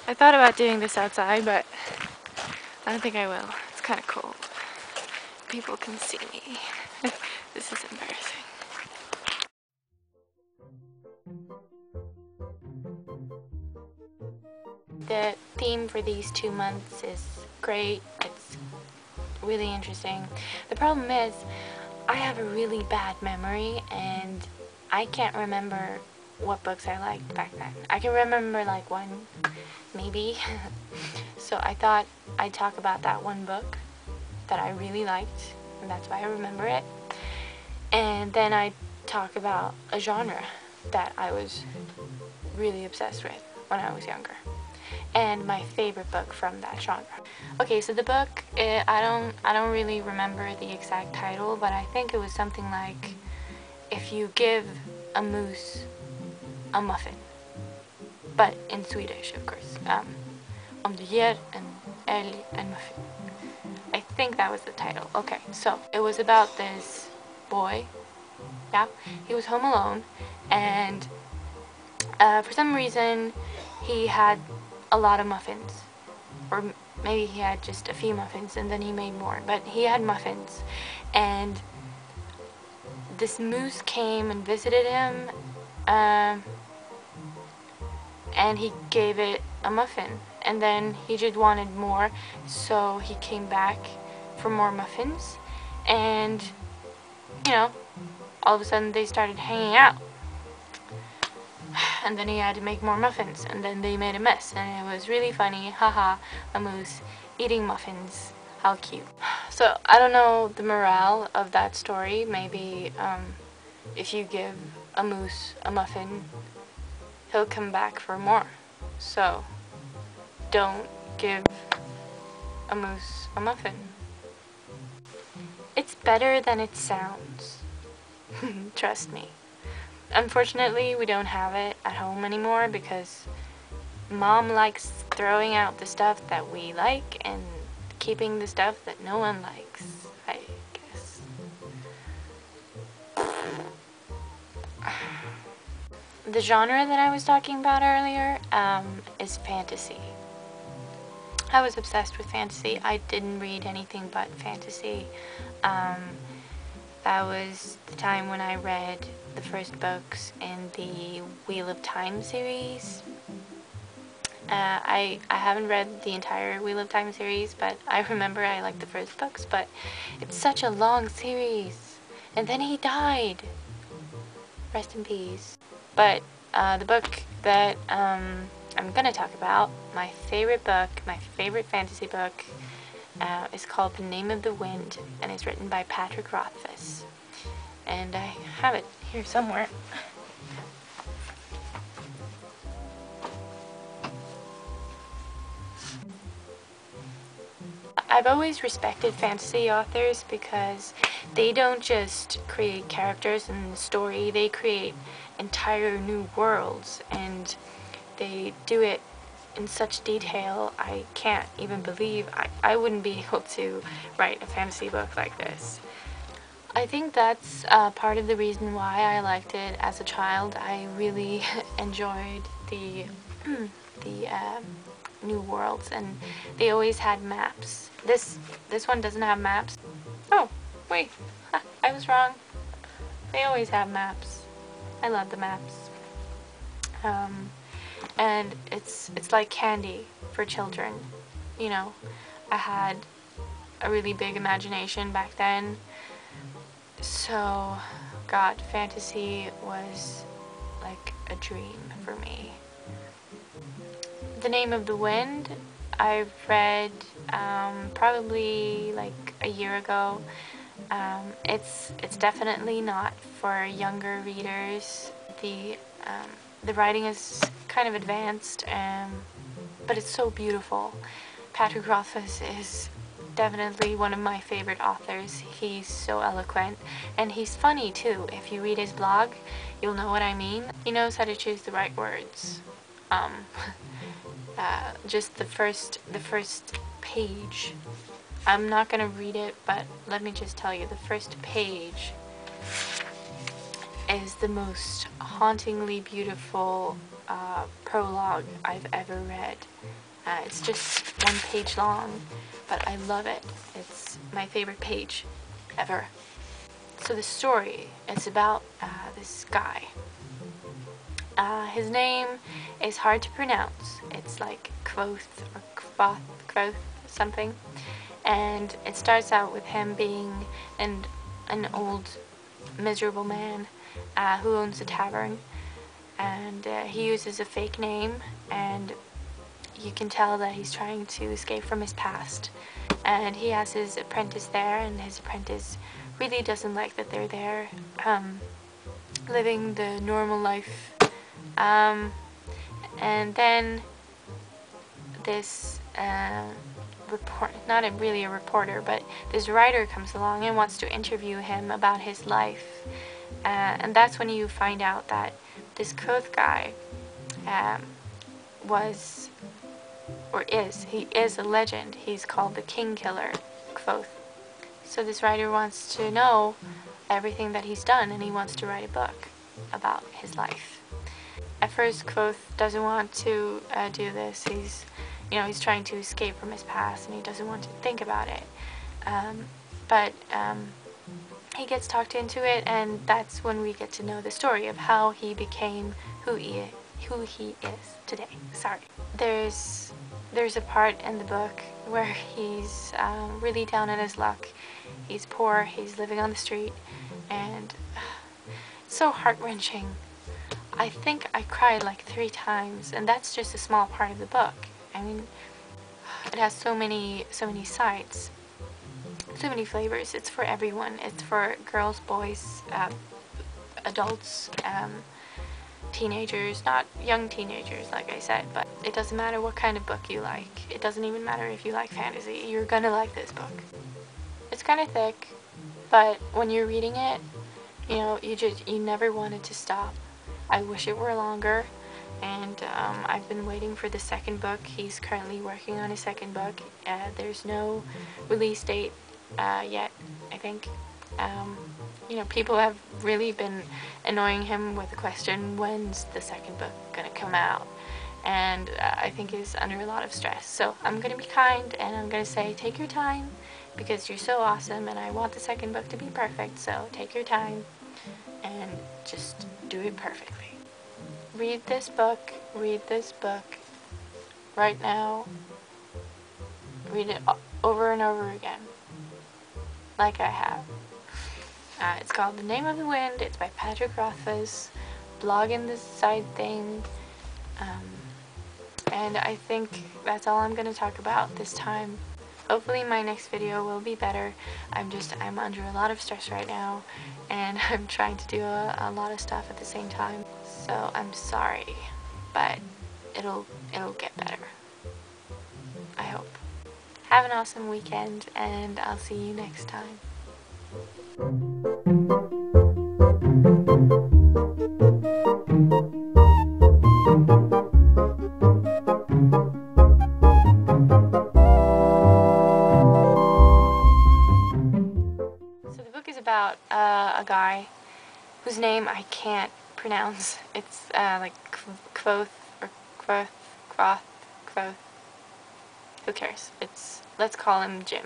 I thought about doing this outside, but I don't think I will. It's kind of cold. People can see me. This is embarrassing. The theme for these 2 months is great. It's really interesting. The problem is, I have a really bad memory and I can't remember what books I liked back then. I can remember like one, maybe. So I thought I'd talk about that one book that I really liked, and that's why I remember it. And then I'd talk about a genre that I was really obsessed with when I was younger, and my favorite book from that genre. Okay, so the book, I don't really remember the exact title, but I think it was something like, if you give a moose a muffin, but in Swedish, of course. Om du ger en älg en muffin. I think that was the title. Okay, so it was about this boy. Yeah, he was home alone, and for some reason he had a lot of muffins, or maybe he had just a few muffins and then he made more, but he had muffins, and this moose came and visited him, and he gave it a muffin, and then he just wanted more, so he came back for more muffins, and you know, all of a sudden they started hanging out. And then he had to make more muffins, and then they made a mess, and it was really funny. Haha, a moose eating muffins. How cute. So I don't know the morale of that story. Maybe if you give a moose a muffin, he'll come back for more. So don't give a moose a muffin. It's better than it sounds. Trust me. Unfortunately, we don't have it at home anymore because Mom likes throwing out the stuff that we like and keeping the stuff that no one likes, I guess. The genre that I was talking about earlier is fantasy. I was obsessed with fantasy. I didn't read anything but fantasy. That was the time when I read the first books in the Wheel of Time series. I haven't read the entire Wheel of Time series, but I remember I liked the first books, but it's such a long series. And then he died. Rest in peace. But the book that I'm gonna talk about, my favorite book, my favorite fantasy book, is called The Name of the Wind, and it's written by Patrick Rothfuss. And I have it here somewhere. I've always respected fantasy authors because they don't just create characters and the story, they create entire new worlds, and they do it in such detail. I can't even believe I wouldn't be able to write a fantasy book like this. I think that's part of the reason why I liked it as a child. I really enjoyed the new worlds, and they always had maps. This one doesn't have maps. Oh, wait, I was wrong. They always have maps. I love the maps. And it's like candy for children. You know, I had a really big imagination back then. So, God, fantasy was like a dream for me. The Name of the Wind, I read probably like a year ago. It's definitely not for younger readers. The writing is kind of advanced, but it's so beautiful. Patrick Rothfuss is definitely one of my favorite authors. He's so eloquent, and he's funny too. If you read his blog, you'll know what I mean. He knows how to choose the right words. Just the first page. I'm not gonna read it, but let me just tell you, the first page is the most hauntingly beautiful prologue I've ever read. It's just 1 page long, but I love it. It's my favorite page ever. So the story is about this guy. His name is hard to pronounce. It's like Quoth or Quoth something. And it starts out with him being an old, miserable man who owns a tavern. And he uses a fake name, and you can tell that he's trying to escape from his past. And he has his apprentice there, and his apprentice really doesn't like that they're there, living the normal life. And then this not really a reporter, but this writer comes along and wants to interview him about his life. And that's when you find out that this Quoth guy he is a legend. He's called the King Killer, Quoth. So this writer wants to know everything that he's done, and he wants to write a book about his life. At first, Quoth doesn't want to do this. He's trying to escape from his past, and he doesn't want to think about it. But he gets talked into it, and that's when we get to know the story of how he became who he is today. Sorry. There's a part in the book where he's really down on his luck. He's poor, he's living on the street, and it's so heart-wrenching. I think I cried like 3 times, and that's just a small part of the book. I mean, it has so many sides, so many flavors. It's for everyone. It's for girls, boys, adults, teenagers, not young teenagers like I said, but it doesn't matter what kind of book you like. It doesn't even matter if you like fantasy. You're gonna like this book. It's kind of thick, but when you're reading it, you never want it to stop. I wish it were longer, and I've been waiting for the second book. He's currently working on a second book. There's no release date yet, I think. People have really been annoying him with the question, when's the second book gonna come out? And I think he's under a lot of stress. So I'm gonna be kind, and I'm gonna say, take your time, because you're so awesome, and I want the second book to be perfect, so take your time and just do it perfectly. Read this book right now. Read it over and over again, like I have. It's called The Name of the Wind. It's by Patrick Rothfuss, blog in the side thing. And I think that's all I'm going to talk about this time. Hopefully my next video will be better. I'm under a lot of stress right now, and I'm trying to do a lot of stuff at the same time. So I'm sorry, but it'll get better. I hope. Have an awesome weekend, and I'll see you next time. So the book is about a guy whose name I can't pronounce. It's like Quoth or Quoth. Who cares? Let's call him Jim.